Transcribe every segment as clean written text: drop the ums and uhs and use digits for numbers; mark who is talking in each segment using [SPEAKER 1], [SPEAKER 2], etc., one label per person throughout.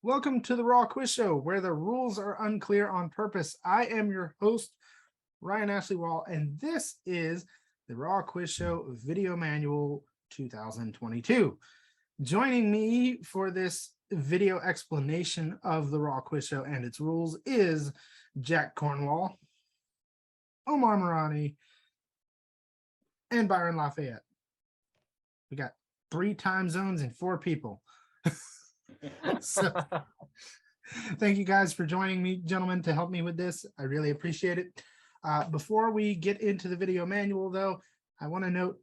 [SPEAKER 1] Welcome to the Raw Quiz Show, where the rules are unclear on purpose. I am your host, Ryan Ashley Wall, and this is the Raw Quiz Show Video Manual 2022. Joining me for this video explanation of the Raw Quiz Show and its rules is Jack Cornwall, Omar Marani, and Byron Lafayette. We got 3 time zones and 4 people. So thank you guys for joining me, gentlemen, to help me with this. I really appreciate it. Before we get into the video manual, though, I want to note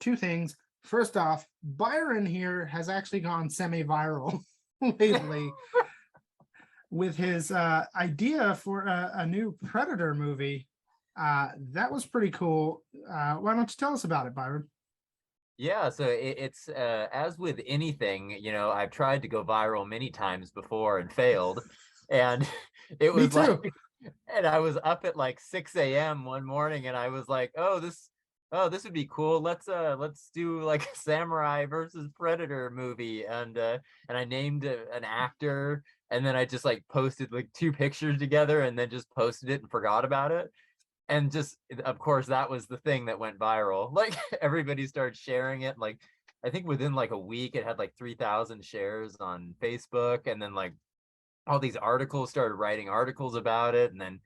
[SPEAKER 1] 2 things. First off, Byron here has actually gone semi-viral lately with his idea for a new Predator movie. That was pretty cool. Why don't you tell us about it, Byron?
[SPEAKER 2] Yeah, so it's as with anything, you know, I've tried to go viral many times before and failed. And it was like, and I was up at like 6 a.m. one morning and I was like, oh, this would be cool. Let's do like a samurai versus predator movie. And I named an actor, and then I just like posted like 2 pictures together and then just posted it and forgot about it. And just, of course, that was the thing that went viral. Like everybody started sharing it. Like I think within like a week, it had like 3,000 shares on Facebook. And then like all these articles started writing articles about it. And then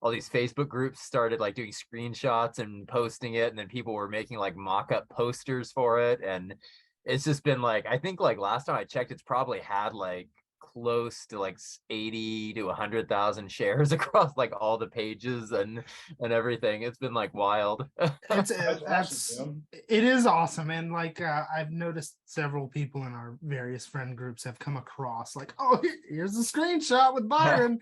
[SPEAKER 2] all these Facebook groups started like doing screenshots and posting it. And then people were making like mock-up posters for it. And it's just been like, I think like last time I checked, it's probably had like close to like 80 to 100,000 shares across like all the pages and everything. It's been like wild.
[SPEAKER 1] It is awesome. And like I've noticed several people in our various friend groups have come across like, oh, here's a screenshot with Byron.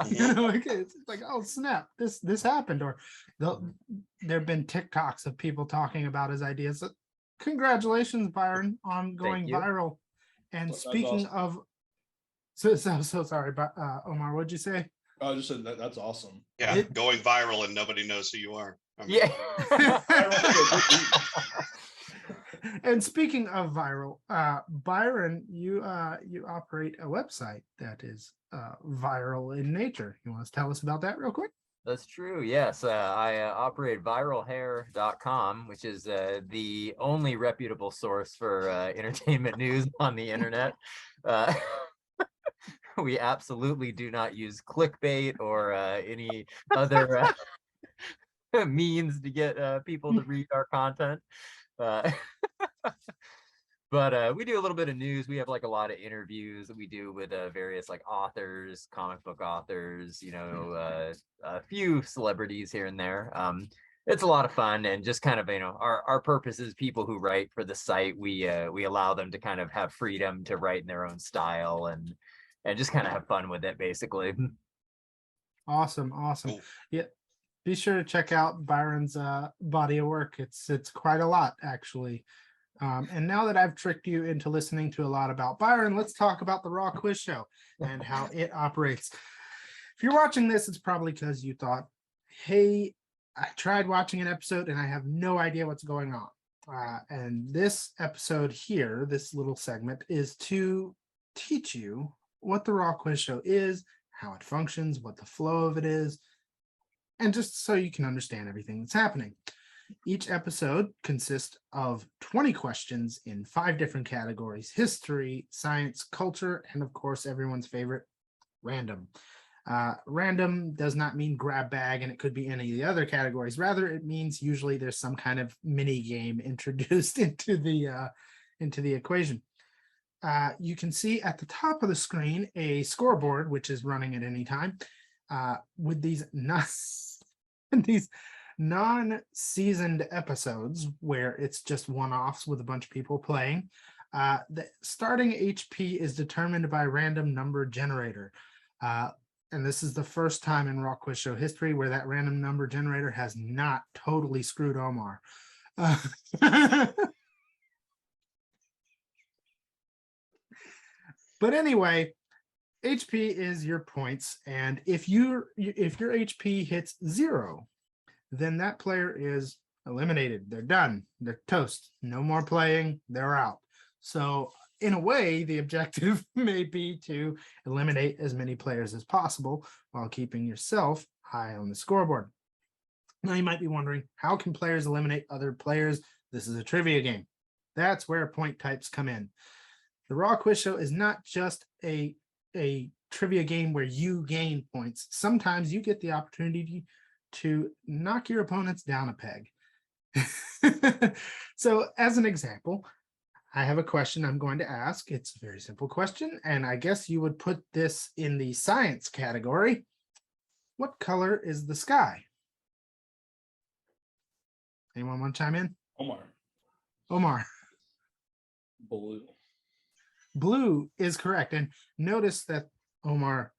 [SPEAKER 1] You know, like, it's like, oh snap, this happened. Or there have been TikToks of people talking about his ideas. So, congratulations, Byron, on going viral. And speaking of so sorry, but Omar, what'd you say?
[SPEAKER 3] I just said that's awesome.
[SPEAKER 4] Yeah, going viral and nobody knows who you are.
[SPEAKER 2] I mean, yeah.
[SPEAKER 1] And speaking of viral, Byron, you operate a website that is viral in nature. You want to tell us about that real quick?
[SPEAKER 2] That's true. Yes, I operate viralhare.com, which is the only reputable source for entertainment news on the internet. We absolutely do not use clickbait or any other means to get people to read our content. But we do a little bit of news. We have like a lot of interviews that we do with various like authors, comic book authors, you know, a few celebrities here and there. It's a lot of fun, and just kind of, you know, our purpose is people who write for the site. We allow them to kind of have freedom to write in their own style and just kind of have fun with it, basically.
[SPEAKER 1] Awesome. Yeah, be sure to check out Byron's body of work. It's quite a lot, actually. And now that I've tricked you into listening to a lot about Byron, let's talk about the Raw Quiz Show and how it operates. If you're watching this, it's probably because you thought, hey, I tried watching an episode and I have no idea what's going on. And this episode here, this little segment, is to teach you what the Raw Quiz Show is, how it functions, what the flow of it is, and just so you can understand everything that's happening. Each episode consists of 20 questions in 5 different categories: history, science, culture, and of course, everyone's favorite, random. Random does not mean grab bag, and it could be any of the other categories. Rather, it means usually there's some kind of mini game introduced into the equation. You can see at the top of the screen a scoreboard, which is running at any time, with these non-seasoned episodes where it's just one-offs with a bunch of people playing. The starting HP is determined by random number generator. And this is the first time in Raw Quiz Show history where that random number generator has not totally screwed Omar. But anyway, HP is your points, and if your HP hits 0, then that player is eliminated. They're done. They're toast. No more playing. They're out. So in a way, the objective may be to eliminate as many players as possible while keeping yourself high on the scoreboard. Now you might be wondering, how can players eliminate other players? This is a trivia game. That's where point types come in. The Raw Quiz Show is not just a trivia game where you gain points. Sometimes you get the opportunity to knock your opponents down a peg. So as an example, I have a question I'm going to ask. It's a very simple question, and I guess you would put this in the science category. What color is the sky? Anyone want to chime in? Omar.
[SPEAKER 3] Blue.
[SPEAKER 1] Blue is correct. And notice that Omar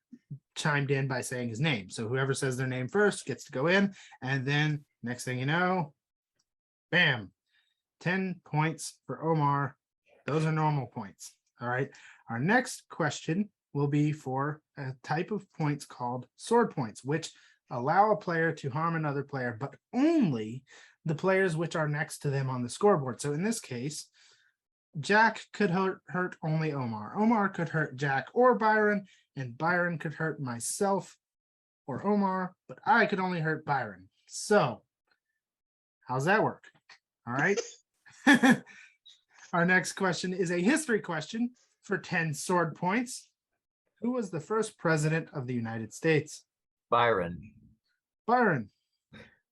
[SPEAKER 1] chimed in by saying his name. So whoever says their name first gets to go in. And then next thing you know, bam, 10 points for Omar. Those are normal points. All right. Our next question will be for a type of points called sword points, which allow a player to harm another player, but only the players which are next to them on the scoreboard. So in this case, Jack could hurt only Omar. Omar could hurt Jack or Byron, and Byron could hurt myself or Omar, but I could only hurt Byron. So how's that work? All right. Our next question is a history question for 10 sword points. Who was the first president of the United States?
[SPEAKER 2] Byron.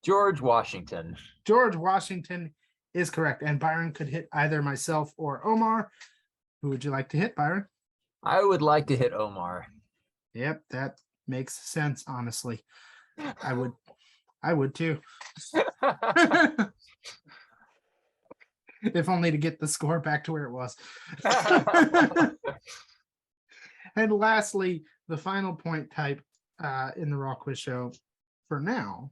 [SPEAKER 2] George Washington.
[SPEAKER 1] George Washington is correct. And Byron could hit either myself or Omar. Who would you like to hit, Byron?
[SPEAKER 2] I would like to hit Omar.
[SPEAKER 1] Yep, that makes sense, honestly. I would too. If only to get the score back to where it was. And lastly, the final point type in the Raw Quiz Show for now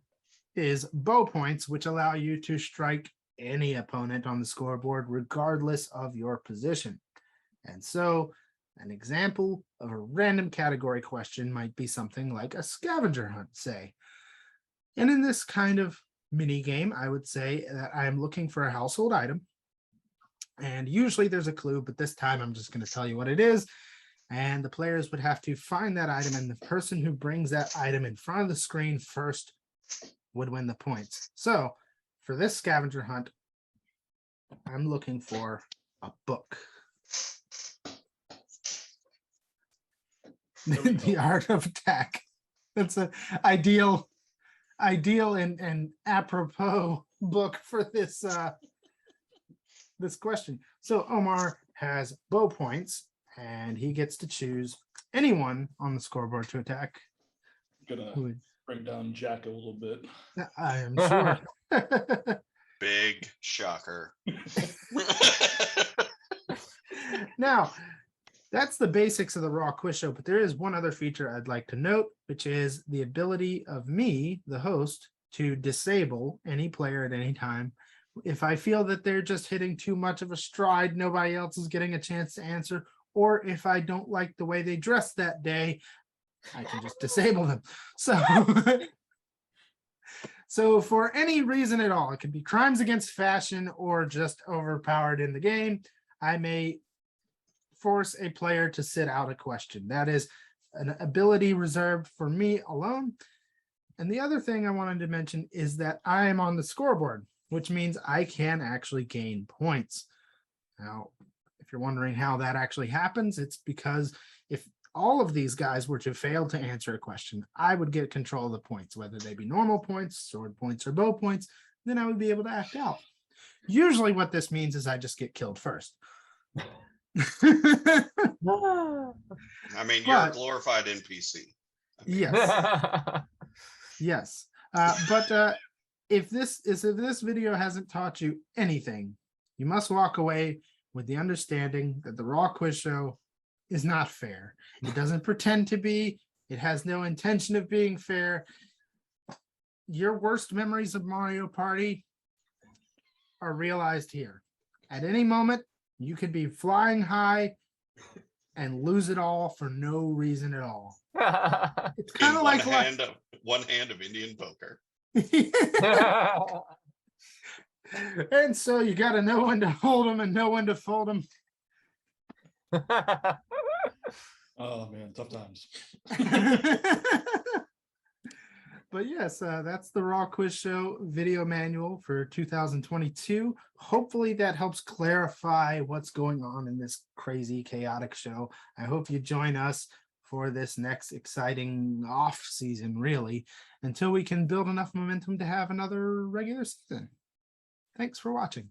[SPEAKER 1] is bow points, which allow you to strike any opponent on the scoreboard, regardless of your position. And so an example of a random category question might be something like a scavenger hunt, say. And in this kind of mini game, I would say that I'm looking for a household item. And usually there's a clue, but this time I'm just going to tell you what it is. And the players would have to find that item, and the person who brings that item in front of the screen first would win the points. So for this scavenger hunt, I'm looking for a book. The Art of Attack. That's an ideal and apropos book for this this question. So Omar has bow points, and he gets to choose anyone on the scoreboard to attack.
[SPEAKER 3] I'm gonna bring down Jack a little bit.
[SPEAKER 1] I am sure.
[SPEAKER 4] Big shocker.
[SPEAKER 1] Now, that's the basics of the Raw Quiz Show, but there is one other feature I'd like to note, which is the ability of me, the host, to disable any player at any time. If I feel that they're just hitting too much of a stride, nobody else is getting a chance to answer, or if I don't like the way they dress that day, I can just disable them. So for any reason at all, it can be crimes against fashion or just overpowered in the game, I may force a player to sit out a question. That is an ability reserved for me alone. And the other thing I wanted to mention is that I am on the scoreboard, which means I can actually gain points. Now, if you're wondering how that actually happens, it's because if all of these guys were to fail to answer a question, I would get control of the points, whether they be normal points, sword points, or bow points, then I would be able to act out. Usually what this means is I just get killed first.
[SPEAKER 4] I mean, you're a glorified NPC.
[SPEAKER 1] Yes. Yes. But if this video hasn't taught you anything, you must walk away with the understanding that the Raw Quiz Show is not fair. It doesn't pretend to be. It has no intention of being fair. Your worst memories of Mario Party are realized here. At any moment, you could be flying high and lose it all for no reason at all. It's kind of like
[SPEAKER 4] one hand of Indian poker.
[SPEAKER 1] And so you got to know when to hold them and know when to fold them.
[SPEAKER 3] Oh man, tough times.
[SPEAKER 1] But yes, that's the Raw Quiz Show video manual for 2022. Hopefully that helps clarify what's going on in this crazy, chaotic show. I hope you join us for this next exciting off season, really, until we can build enough momentum to have another regular season. Thanks for watching.